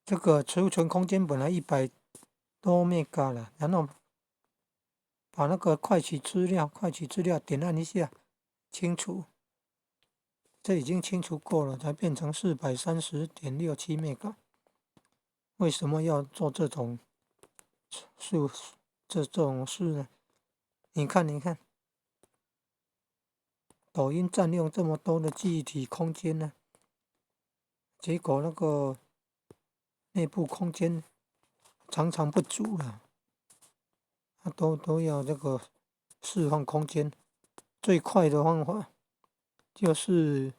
这个储存空间本来100多 mega 了，然后把那个快取资料点按一下，清除，这已经清除过了，才变成430.67 mega。为什么要做这种事呢？你看，抖音占用这么多的记忆体空间呢，结果那个内部空间常常不足了，它都要这个释放空间。最快的方法就是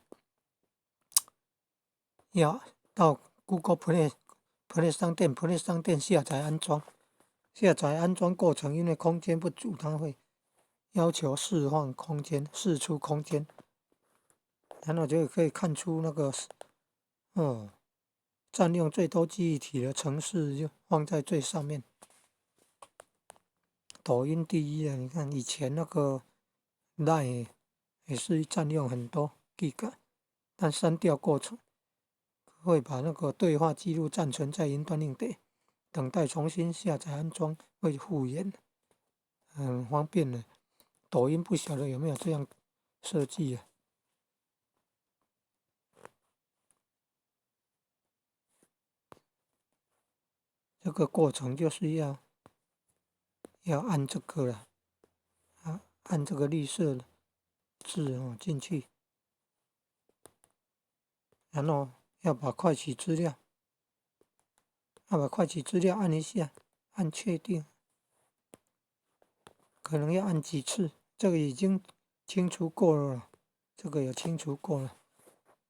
要到 Google Play 商店下载安装。下载安装过程因为空间不足，它会要求释出空间，然后就可以看出那个占用最多记忆体的程式就放在最上面。抖音第一啊，你看以前那个 Line 也是占用很多 Giga， 但删掉过程会把那个对话记录暂存在云端硬碟，等待重新下载安装会复原，很方便的。抖音不晓得有没有这样设计啊？这个过程就是要按这个了，按这个绿色的字进去，然后要把快取资料按一下，按确定，可能要按几次。这个已经清除过了，这个也清除过了，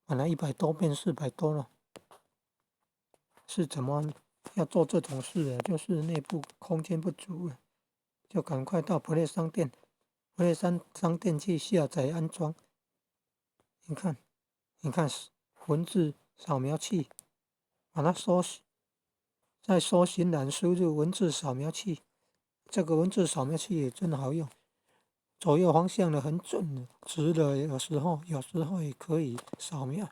本来100多变400多了。是怎么要做这种事的？就是内部空间不足了，就赶快到 Play 商店去下载安装。你看，文字扫描器，把它在搜寻栏输入文字扫描器。这个文字扫描器也真好用，左右方向的很准的，直的有时候也可以扫描，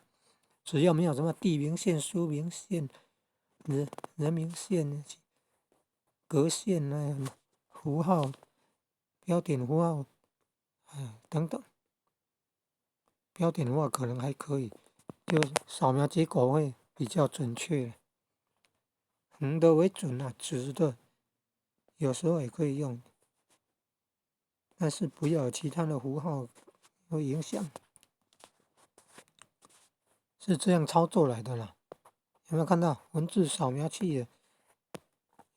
只要没有什么地名线、书名线、人名线、格线符号、标点符号，等等，标点符号可能还可以，就扫描结果会比较准确。横的为准啊，直的有时候也可以用，但是不要有其他的符号会影响。是这样操作来的啦，有没有看到文字扫描器？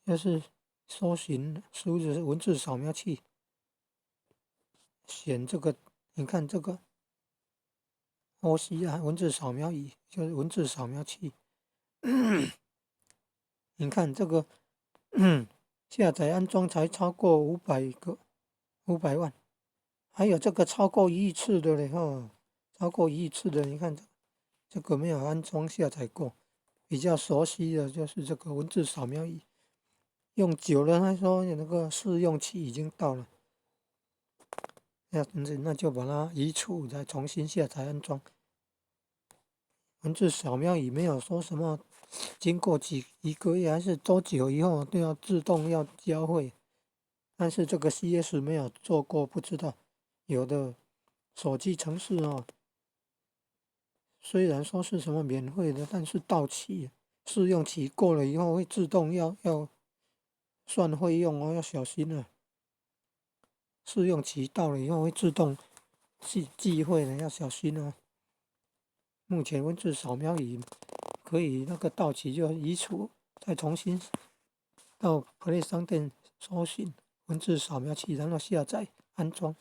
就是输入文字扫描器，选这个，你看这个 OCR 文字扫描仪就是文字扫描器。你看这个，下载安装才超过500万，还有这个超过1亿次的嘞超过1亿次的，你看这个没有安装下载过，比较熟悉的就是这个文字扫描仪，用久了他说那个试用期已经到了，那就把它移除，再重新下载安装。文字扫描仪没有说什么经过一个月还是多久以后都要自动要交会，但是这个 CS 没有做过，不知道。有的手机程式虽然说是什么免费的，但是到期试用期过了以后会自动要算费用要小心了。试用期到了以后会自动计费的，要小心哦。目前文字扫描仪可以那个到期就移除，再重新到 Play 商店搜寻文字扫描器，然后下载安装。